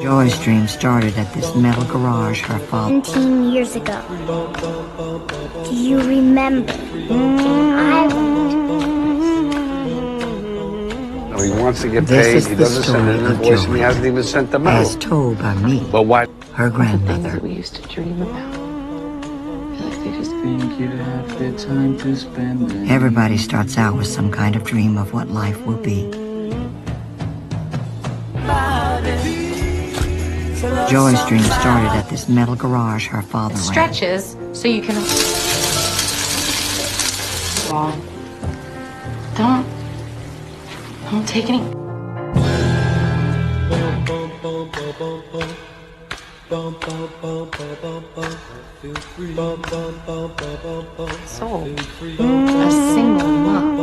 Joy's dream started at this metal garage her father... 17 years ago. Do you remember? He wants to get This paid. is He the doesn't send story an of invoice, and he Joy, hasn't even sent the as medal. told by me, But why? her Things grandmother. that we used to dream about. I feel like they just Think you'd have the time to spend it. Everybody starts out with some kind of dream of what life will be. Joy's dream started at this metal garage her father ran. stretches so you can. Well, don't take any. So, a single mom.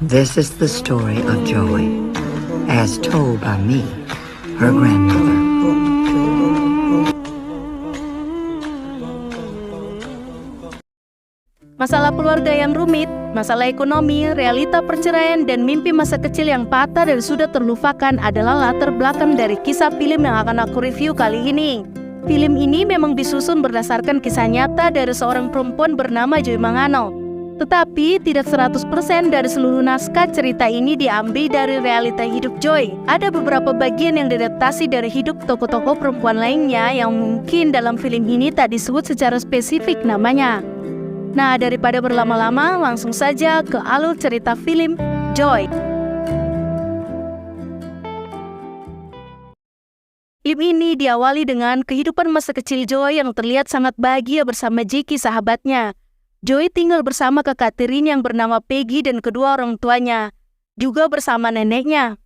This is the story of Joy, as told by me, her grandmother. Masalah keluarga yang rumit, masalah ekonomi, realita perceraian, dan mimpi masa kecil yang patah dan sudah terlupakan adalah latar belakang dari kisah film yang akan aku review kali ini. Film ini memang disusun berdasarkan kisah nyata dari seorang perempuan bernama Joy Mangano. Tetapi tidak 100% dari seluruh naskah cerita ini diambil dari realita hidup Joy. Ada beberapa bagian yang diadaptasi dari hidup tokoh-tokoh perempuan lainnya yang mungkin dalam film ini tak disebut secara spesifik namanya. Nah, daripada berlama-lama, langsung saja ke alur cerita film Joy. Film ini diawali dengan kehidupan masa kecil Joy yang terlihat sangat bahagia bersama Jiki sahabatnya. Joy tinggal bersama kakak tirinya yang bernama Peggy dan kedua orang tuanya, juga bersama neneknya.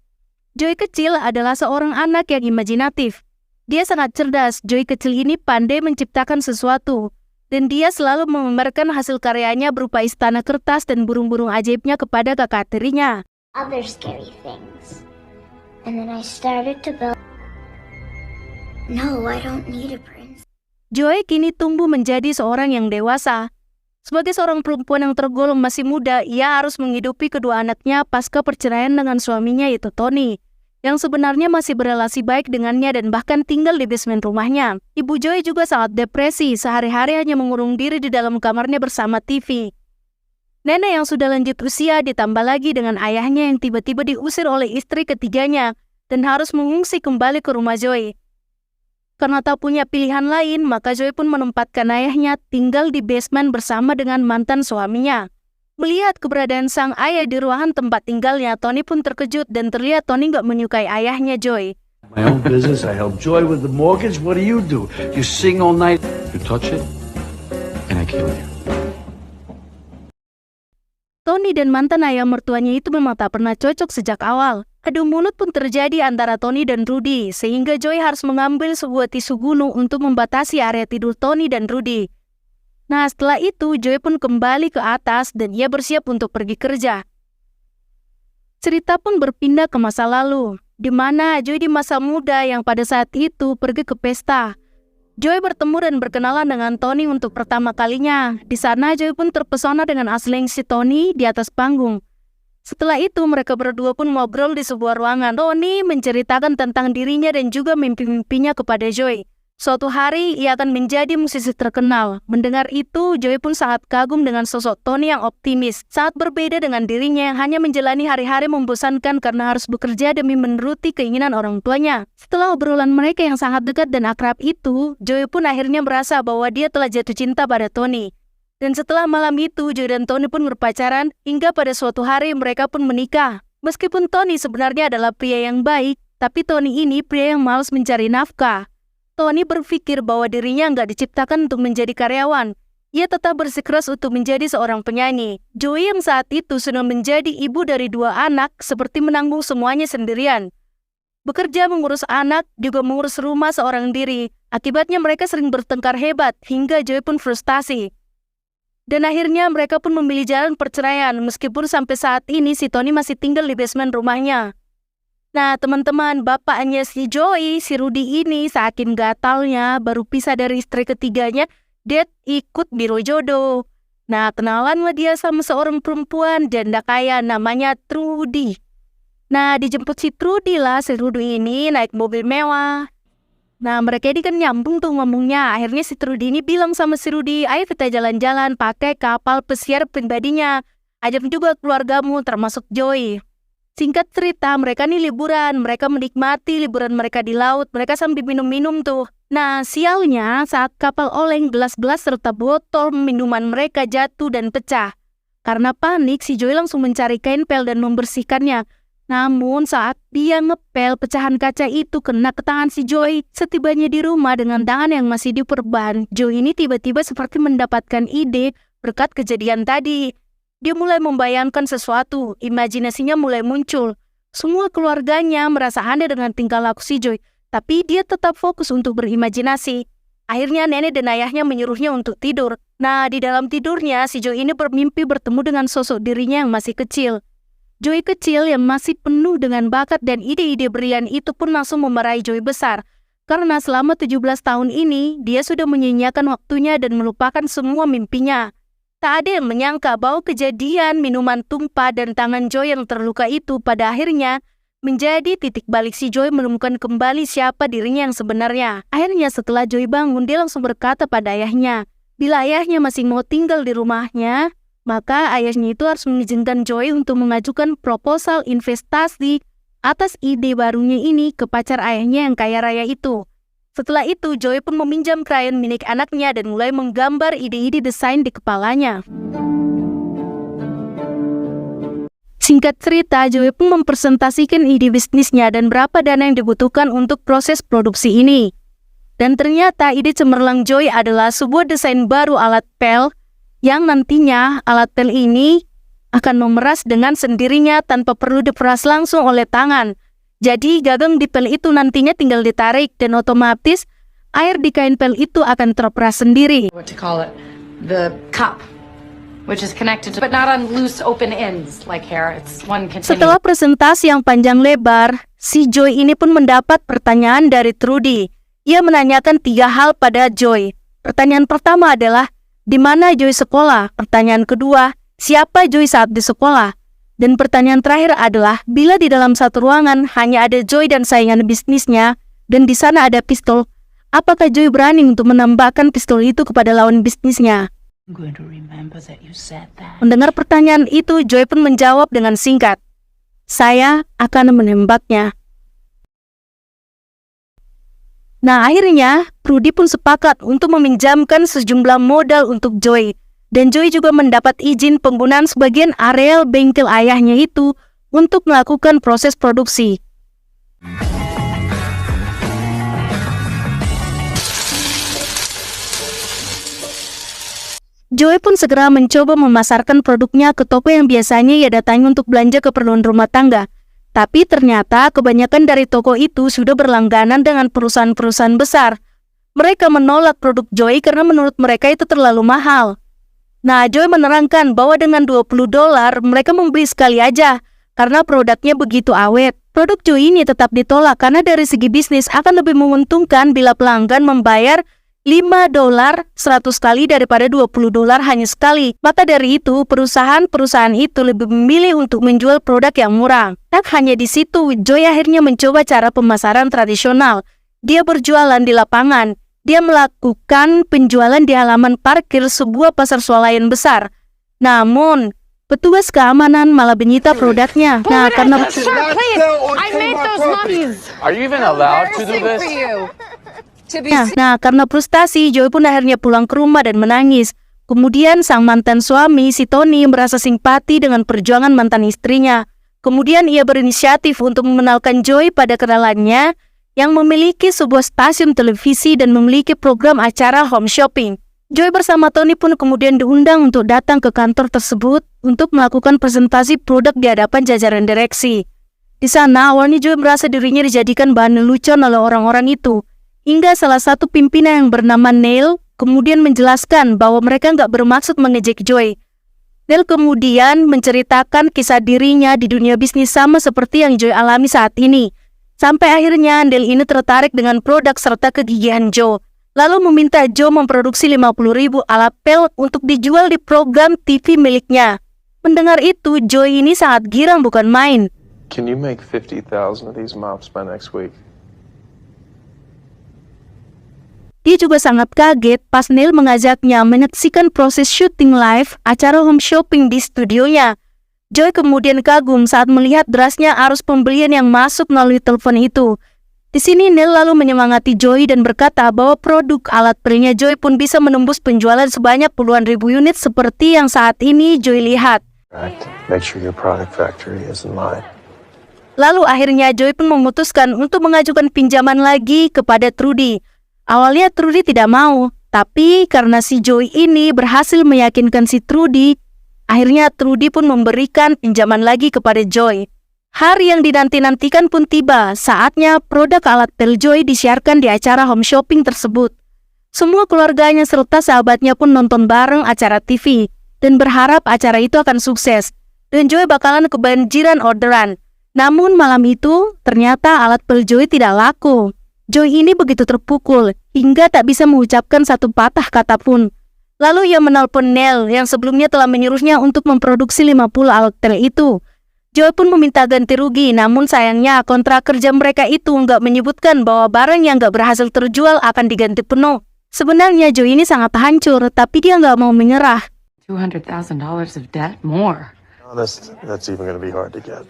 Joy kecil adalah seorang anak yang imajinatif. Dia sangat cerdas. Joy kecil ini pandai menciptakan sesuatu. Dan dia selalu memamerkan hasil karyanya berupa istana kertas dan burung-burung ajaibnya kepada kakak tirinya. Other scary things. And then I started to build. No, I don't need a prince. Joy kini tumbuh menjadi seorang yang dewasa. Sebagai seorang perempuan yang tergolong masih muda, ia harus menghidupi kedua anaknya pasca perceraian dengan suaminya yaitu Tony, yang sebenarnya masih berelasi baik dengannya dan bahkan tinggal di basement rumahnya. Ibu Joy juga sangat depresi, sehari-hari hanya mengurung diri di dalam kamarnya bersama TV. Nenek yang sudah lanjut usia ditambah lagi dengan ayahnya yang tiba-tiba diusir oleh istri ketiganya dan harus mengungsi kembali ke rumah Joy. Karena tak punya pilihan lain, maka Joy pun menempatkan ayahnya tinggal di basement bersama dengan mantan suaminya. Melihat keberadaan sang ayah di ruangan tempat tinggalnya, Tony pun terkejut dan terlihat Tony nggak menyukai ayahnya Joy. My own business. I help Joy with the mortgage. What do? You sing all night. You touch it, and I kill you. Tony dan mantan ayah mertuanya itu memang tak pernah cocok sejak awal. Adu mulut pun terjadi antara Tony dan Rudy, sehingga Joy harus mengambil sebuah tisu gunung untuk membatasi area tidur Tony dan Rudy. Nah, setelah itu Joy pun kembali ke atas dan ia bersiap untuk pergi kerja. Cerita pun berpindah ke masa lalu, di mana Joy di masa muda yang pada saat itu pergi ke pesta. Joy bertemu dan berkenalan dengan Tony untuk pertama kalinya. Di sana Joy pun terpesona dengan aslensi Tony di atas panggung. Setelah itu mereka berdua pun ngobrol di sebuah ruangan. Tony menceritakan tentang dirinya dan juga mimpi-mimpinya kepada Joy. Suatu hari ia akan menjadi musisi terkenal. Mendengar itu, Joy pun sangat kagum dengan sosok Tony yang optimis. Sangat berbeda dengan dirinya yang hanya menjalani hari-hari membosankan karena harus bekerja demi menuruti keinginan orang tuanya. Setelah obrolan mereka yang sangat dekat dan akrab itu, Joy pun akhirnya merasa bahwa dia telah jatuh cinta pada Tony. Dan setelah malam itu, Joy dan Tony pun berpacaran hingga pada suatu hari mereka pun menikah. Meskipun Tony sebenarnya adalah pria yang baik, tapi Tony ini pria yang malas mencari nafkah. Tony berpikir bahwa dirinya nggak diciptakan untuk menjadi karyawan. Ia tetap bersikeras untuk menjadi seorang penyanyi. Joy yang saat itu sudah menjadi ibu dari 2 anak seperti menanggung semuanya sendirian. Bekerja mengurus anak, juga mengurus rumah seorang diri. Akibatnya mereka sering bertengkar hebat hingga Joy pun frustasi. Dan akhirnya mereka pun memilih jalan perceraian meskipun sampai saat ini si Tony masih tinggal di basement rumahnya. Nah teman-teman, bapaknya si Joy, si Rudy ini saking gatalnya baru pisah dari istri ketiganya, dia ikut biro jodoh. Nah kenalanlah dia sama seorang perempuan janda kaya namanya Trudy. Nah, dijemput si Trudy lah, si Rudy ini naik mobil mewah. Nah, mereka ini kan nyambung tuh ngomongnya. Akhirnya si Trudy ini bilang sama si Rudy, ayo kita jalan-jalan pakai kapal pesiar pribadinya. Ajak juga keluargamu, termasuk Joy. Singkat cerita, mereka nih liburan. Mereka menikmati liburan mereka di laut. Mereka sambil minum-minum tuh. Nah, sialnya saat kapal oleng, gelas-gelas serta botol minuman mereka jatuh dan pecah. Karena panik, si Joy langsung mencari kain pel dan membersihkannya. Namun saat dia ngepel, pecahan kaca itu kena ke tangan si Joy. Setibanya di rumah dengan tangan yang masih diperban, Joy ini tiba-tiba seperti mendapatkan ide berkat kejadian tadi. Dia mulai membayangkan sesuatu, imajinasinya mulai muncul. Semua keluarganya merasa aneh dengan tingkah laku si Joy, tapi dia tetap fokus untuk berimajinasi. Akhirnya nenek dan ayahnya menyuruhnya untuk tidur. Nah, di dalam tidurnya, si Joy ini bermimpi bertemu dengan sosok dirinya yang masih kecil. Joy kecil yang masih penuh dengan bakat dan ide-ide brilian itu pun langsung memarahi Joy besar. Karena selama 17 tahun ini, dia sudah menyia-nyiakan waktunya dan melupakan semua mimpinya. Tak ada yang menyangka bahwa kejadian minuman tumpah dan tangan Joy yang terluka itu pada akhirnya menjadi titik balik si Joy menemukan kembali siapa dirinya yang sebenarnya. Akhirnya setelah Joy bangun, dia langsung berkata pada ayahnya, bila ayahnya masih mau tinggal di rumahnya, maka ayahnya itu harus mengizinkan Joy untuk mengajukan proposal investasi atas ide barunya ini ke pacar ayahnya yang kaya raya itu. Setelah itu, Joy pun meminjam krayon milik anaknya dan mulai menggambar ide-ide desain di kepalanya. Singkat cerita, Joy pun mempresentasikan ide bisnisnya dan berapa dana yang dibutuhkan untuk proses produksi ini. Dan ternyata ide cemerlang Joy adalah sebuah desain baru alat pel yang nantinya alat pel ini akan memeras dengan sendirinya tanpa perlu diperas langsung oleh tangan. Jadi gagang di pel itu nantinya tinggal ditarik dan otomatis air di kain pel itu akan terperas sendiri. What to call it? The cup, which is connected to, but not on loose open ends like hair. It's one continuous. Setelah presentasi yang panjang lebar, si Joy ini pun mendapat pertanyaan dari Trudy. Ia menanyakan 3 hal pada Joy. Pertanyaan pertama adalah, di mana Joy sekolah? Pertanyaan kedua, siapa Joy saat di sekolah? Dan pertanyaan terakhir adalah, bila di dalam satu ruangan hanya ada Joy dan saingan bisnisnya, dan di sana ada pistol, apakah Joy berani untuk menambahkan pistol itu kepada lawan bisnisnya? Mendengar pertanyaan itu, Joy pun menjawab dengan singkat, saya akan menembaknya. Nah, akhirnya, Rudy pun sepakat untuk meminjamkan sejumlah modal untuk Joy. Dan Joy juga mendapat izin penggunaan sebagian areal bengkel ayahnya itu untuk melakukan proses produksi. Joy pun segera mencoba memasarkan produknya ke toko yang biasanya ia datangi untuk belanja keperluan rumah tangga. Tapi ternyata kebanyakan dari toko itu sudah berlangganan dengan perusahaan-perusahaan besar. Mereka menolak produk Joy karena menurut mereka itu terlalu mahal. Nah, Joy menerangkan bahwa dengan $20 mereka membeli sekali aja karena produknya begitu awet. Produk Joy ini tetap ditolak karena dari segi bisnis akan lebih menguntungkan bila pelanggan membayar $5 100 kali daripada $20 hanya sekali. Maka dari itu, perusahaan-perusahaan itu lebih memilih untuk menjual produk yang murah. Tak hanya di situ, Joy akhirnya mencoba cara pemasaran tradisional. Dia berjualan di lapangan. Dia melakukan penjualan di halaman parkir sebuah pasar swalayan besar. Namun, petugas keamanan malah menyita produknya. Nah, karena karena frustasi, Joy pun akhirnya pulang ke rumah dan menangis. Kemudian sang mantan suami, si Tony, merasa simpati dengan perjuangan mantan istrinya. Kemudian ia berinisiatif untuk mengenalkan Joy pada kenalannya yang memiliki sebuah stasiun televisi dan memiliki program acara home shopping. Joy bersama Tony pun kemudian diundang untuk datang ke kantor tersebut untuk melakukan presentasi produk di hadapan jajaran direksi. Di sana, awalnya Joy merasa dirinya dijadikan bahan lelucon oleh orang-orang itu. Hingga salah satu pimpinan yang bernama Neil kemudian menjelaskan bahwa mereka nggak bermaksud mengejek Joy. Neil kemudian menceritakan kisah dirinya di dunia bisnis sama seperti yang Joy alami saat ini. Sampai akhirnya Neil ini tertarik dengan produk serta kegigihan Joe. Lalu meminta Joe memproduksi 50.000 alat pel untuk dijual di program TV miliknya. Mendengar itu, Joe ini sangat girang bukan main. Can you make 50,000 of these mops by next week? Dia juga sangat kaget pas Neil mengajaknya menyaksikan proses syuting live acara home shopping di studionya. Joy kemudian kagum saat melihat derasnya arus pembelian yang masuk melalui telepon itu. Di sini Neil lalu menyemangati Joy dan berkata bahwa produk alat pelnya Joy pun bisa menembus penjualan sebanyak puluhan ribu unit seperti yang saat ini Joy lihat. Make sure your product factory is in line. Lalu akhirnya Joy pun memutuskan untuk mengajukan pinjaman lagi kepada Trudy. Awalnya Trudy tidak mau, tapi karena si Joy ini berhasil meyakinkan si Trudy, akhirnya Trudy pun memberikan pinjaman lagi kepada Joy. Hari yang dinanti-nantikan pun tiba, saatnya produk alat pel Joy disiarkan di acara home shopping tersebut. Semua keluarganya serta sahabatnya pun nonton bareng acara TV, dan berharap acara itu akan sukses, dan Joy bakalan kebanjiran orderan. Namun malam itu, ternyata alat pel Joy tidak laku. Joy ini begitu terpukul, hingga tak bisa mengucapkan satu patah kata pun. Lalu ia menelpon Neil yang sebelumnya telah menyuruhnya untuk memproduksi 50 alat pel itu. Joy pun meminta ganti rugi, namun sayangnya kontrak kerja mereka itu nggak menyebutkan bahwa barang yang nggak berhasil terjual akan diganti penuh. Sebenarnya Joy ini sangat hancur, tapi dia nggak mau menyerah. $200,000 of debt? More. Oh, that's even going to be hard to get.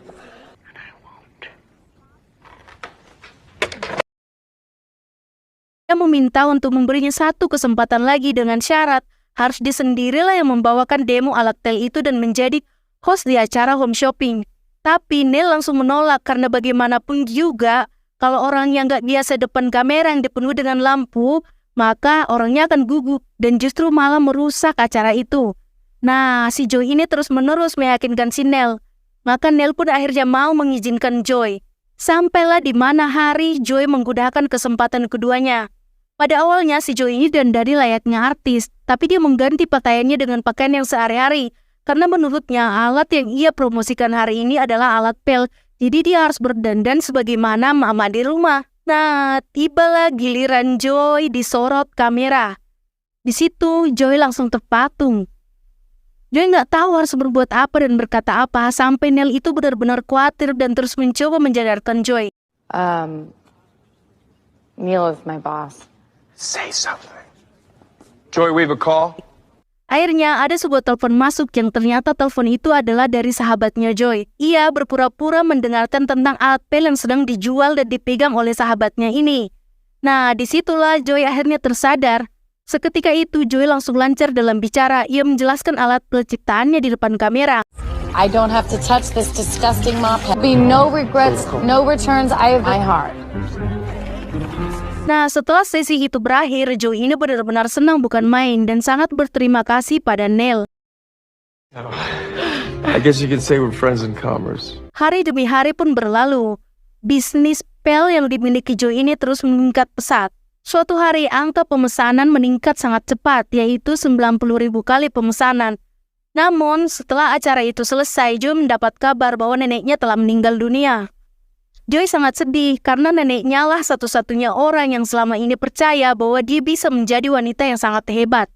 Dia meminta untuk memberinya satu kesempatan lagi dengan syarat harus dia sendirilah yang membawakan demo alat pel itu dan menjadi host di acara home shopping. Tapi Neil langsung menolak karena bagaimanapun juga kalau orang yang gak biasa depan kamera yang dipenuhi dengan lampu, maka orangnya akan gugup dan justru malah merusak acara itu. Nah, si Joy ini terus-menerus meyakinkan si Neil. Maka Neil pun akhirnya mau mengizinkan Joy. Sampailah di mana hari Joy menggunakan kesempatan keduanya. Pada awalnya si Joy ini dandani layaknya artis, tapi dia mengganti pakaiannya dengan pakaian yang sehari-hari. Karena menurutnya alat yang ia promosikan hari ini adalah alat pel, jadi dia harus berdandan sebagaimana mama di rumah. Nah, tibalah giliran Joy disorot kamera. Di situ Joy langsung terpatung. Joy nggak tahu harus berbuat apa dan berkata apa sampai Neil itu benar-benar khawatir dan terus mencoba menyadarkan Joy. Neil is my boss. Say something. Joy, we have a call. Akhirnya ada sebuah telepon masuk yang ternyata telepon itu adalah dari sahabatnya Joy. Ia berpura-pura mendengarkan tentang alat pel yang sedang dijual dan dipegang oleh sahabatnya ini. Nah, disitulah Joy akhirnya tersadar. Seketika itu Joy langsung lancar dalam bicara. Ia menjelaskan alat pel ciptaannya di depan kamera. I don't have to touch this disgusting mop. Be no regrets, no returns. I have my heart. Nah, setelah sesi itu berakhir, Joy ini benar-benar senang bukan main dan sangat berterima kasih pada Neil. I guess you could say we're friends in commerce. Hari demi hari pun berlalu. Bisnis pel yang dimiliki Joy ini terus meningkat pesat. Suatu hari angka pemesanan meningkat sangat cepat, yaitu 90.000 kali pemesanan. Namun, setelah acara itu selesai, Joy mendapat kabar bahwa neneknya telah meninggal dunia. Joy sangat sedih karena neneknya lah satu-satunya orang yang selama ini percaya bahwa dia bisa menjadi wanita yang sangat hebat.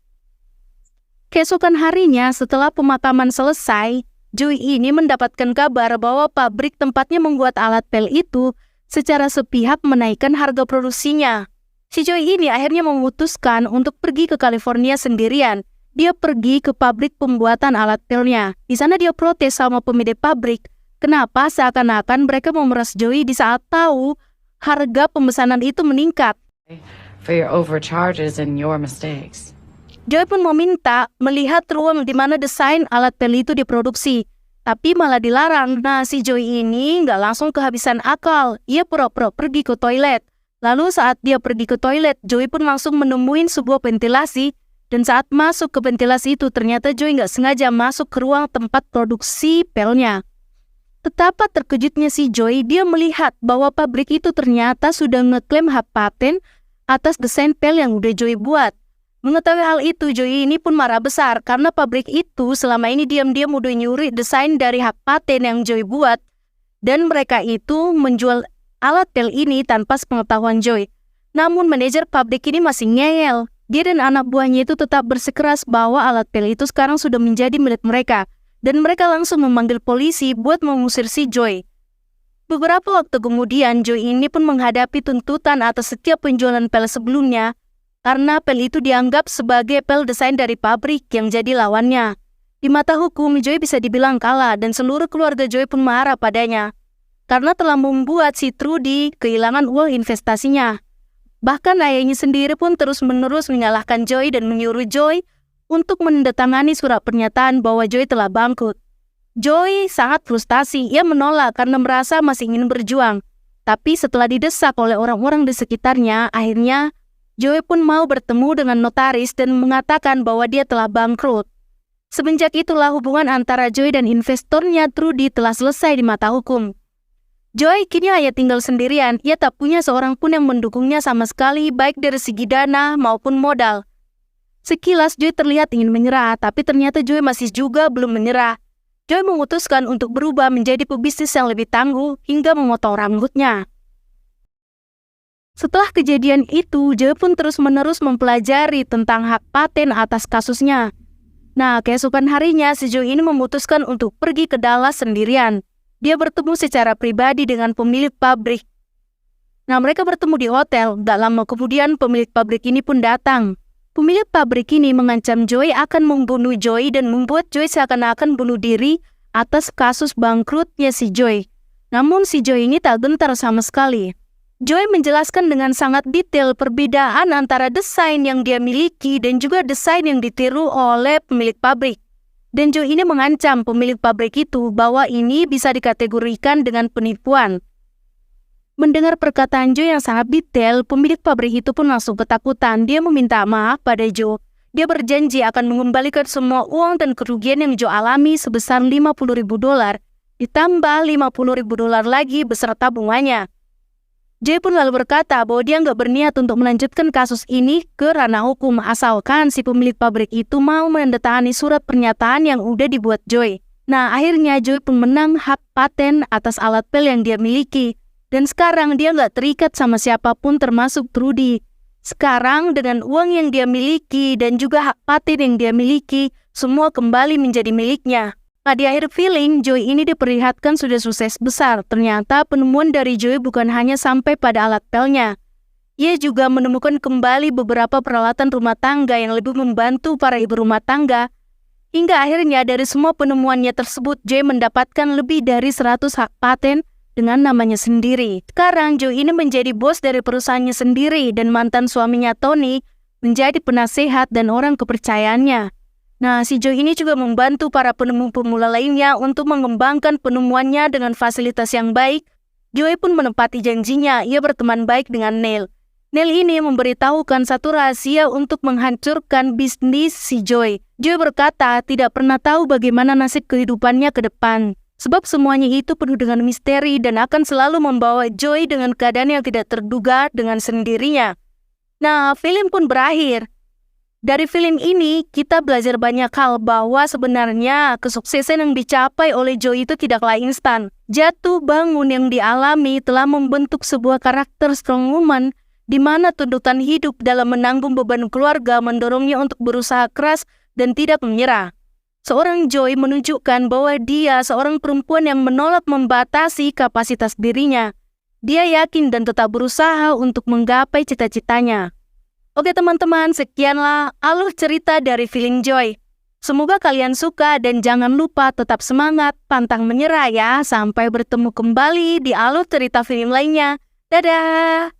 Keesokan harinya setelah pemakaman selesai, Joy ini mendapatkan kabar bahwa pabrik tempatnya membuat alat pel itu secara sepihak menaikkan harga produksinya. Si Joy ini akhirnya memutuskan untuk pergi ke California sendirian. Dia pergi ke pabrik pembuatan alat pelnya. Di sana dia protes sama pemilik pabrik. Kenapa seakan-akan mereka memeras Joy di saat tahu harga pemesanan itu meningkat. For your overcharges and your mistakes. Joy pun meminta melihat ruang di mana desain alat pel itu diproduksi. Tapi malah dilarang. Nah, si Joy ini nggak langsung kehabisan akal. Ia pura-pura pergi ke toilet. Lalu saat dia pergi ke toilet, Joy pun langsung menemuin sebuah ventilasi. Dan saat masuk ke ventilasi itu, ternyata Joy nggak sengaja masuk ke ruang tempat produksi pelnya. Betapa terkejutnya si Joy, dia melihat bahwa pabrik itu ternyata sudah ngeklaim hak paten atas desain pel yang udah Joy buat. Mengetahui hal itu, Joy ini pun marah besar karena pabrik itu selama ini diam-diam udah nyuri desain dari hak paten yang Joy buat. Dan mereka itu menjual alat pel ini tanpa sepengetahuan Joy. Namun manajer pabrik ini masih ngeyel. Dia dan anak buahnya itu tetap bersikeras bahwa alat pel itu sekarang sudah menjadi milik mereka. Dan mereka langsung memanggil polisi buat mengusir si Joy. Beberapa waktu kemudian, Joy ini pun menghadapi tuntutan atas setiap penjualan pel sebelumnya karena pel itu dianggap sebagai pel desain dari pabrik yang jadi lawannya. Di mata hukum, Joy bisa dibilang kalah dan seluruh keluarga Joy pun marah padanya karena telah membuat si Trudy kehilangan uang investasinya. Bahkan ayahnya sendiri pun terus-menerus menyalahkan Joy dan menyuruh Joy untuk menandatangani surat pernyataan bahwa Joy telah bangkrut. Joy sangat frustasi, ia menolak karena merasa masih ingin berjuang. Tapi setelah didesak oleh orang-orang di sekitarnya, akhirnya Joy pun mau bertemu dengan notaris dan mengatakan bahwa dia telah bangkrut. Semenjak itulah hubungan antara Joy dan investornya Trudy telah selesai di mata hukum. Joy kini hanya tinggal sendirian, ia tak punya seorang pun yang mendukungnya sama sekali baik dari segi dana maupun modal. Sekilas Joy terlihat ingin menyerah, tapi ternyata Joy masih juga belum menyerah. Joy memutuskan untuk berubah menjadi pebisnis yang lebih tangguh hingga memotong rambutnya. Setelah kejadian itu, Joy pun terus-menerus mempelajari tentang hak paten atas kasusnya. Nah, keesokan harinya si Joy ini memutuskan untuk pergi ke Dallas sendirian. Dia bertemu secara pribadi dengan pemilik pabrik. Nah, mereka bertemu di hotel. Gak lama kemudian pemilik pabrik ini pun datang. Pemilik pabrik ini mengancam Joy akan membunuh Joy dan membuat Joy seakan-akan bunuh diri atas kasus bangkrutnya si Joy. Namun si Joy ini tak gentar sama sekali. Joy menjelaskan dengan sangat detail perbedaan antara desain yang dia miliki dan juga desain yang ditiru oleh pemilik pabrik. Dan Joy ini mengancam pemilik pabrik itu bahwa ini bisa dikategorikan dengan penipuan. Mendengar perkataan Joy yang sangat detail, pemilik pabrik itu pun langsung ketakutan. Dia meminta maaf pada Joy. Dia berjanji akan mengembalikan semua uang dan kerugian yang Joy alami sebesar $50.000, ditambah $50.000 lagi beserta bunganya. Joy pun lalu berkata bahwa dia nggak berniat untuk melanjutkan kasus ini ke ranah hukum asalkan si pemilik pabrik itu mau menandatangani surat pernyataan yang udah dibuat Joy. Nah, akhirnya Joy pun menang hak paten atas alat pel yang dia miliki. Dan sekarang dia nggak terikat sama siapapun termasuk Trudy. Sekarang dengan uang yang dia miliki dan juga hak paten yang dia miliki, semua kembali menjadi miliknya. Nah, di akhir film, Joy ini diperlihatkan sudah sukses besar. Ternyata penemuan dari Joy bukan hanya sampai pada alat pelnya. Ia juga menemukan kembali beberapa peralatan rumah tangga yang lebih membantu para ibu rumah tangga. Hingga akhirnya dari semua penemuannya tersebut, Joy mendapatkan lebih dari 100 hak paten dengan namanya sendiri. Sekarang Joy ini menjadi bos dari perusahaannya sendiri dan mantan suaminya Tony menjadi penasehat dan orang kepercayaannya. Nah, si Joy ini juga membantu para penemu pemula lainnya untuk mengembangkan penemuannya dengan fasilitas yang baik. Joy pun menepati janjinya, ia berteman baik dengan Neil. Neil ini memberitahukan satu rahasia untuk menghancurkan bisnis si Joy. Joy berkata tidak pernah tahu bagaimana nasib kehidupannya ke depan. Sebab semuanya itu penuh dengan misteri dan akan selalu membawa Joy dengan keadaan yang tidak terduga dengan sendirinya. Nah, film pun berakhir. Dari film ini, kita belajar banyak hal bahwa sebenarnya kesuksesan yang dicapai oleh Joy itu tidaklah instan. Jatuh bangun yang dialami telah membentuk sebuah karakter strong woman di mana tuntutan hidup dalam menanggung beban keluarga mendorongnya untuk berusaha keras dan tidak menyerah. Seorang Joy menunjukkan bahwa dia seorang perempuan yang menolak membatasi kapasitas dirinya. Dia yakin dan tetap berusaha untuk menggapai cita-citanya. Oke teman-teman, sekianlah alur cerita dari film Joy. Semoga kalian suka dan jangan lupa tetap semangat, pantang menyerah ya. Sampai bertemu kembali di alur cerita film lainnya. Dadah!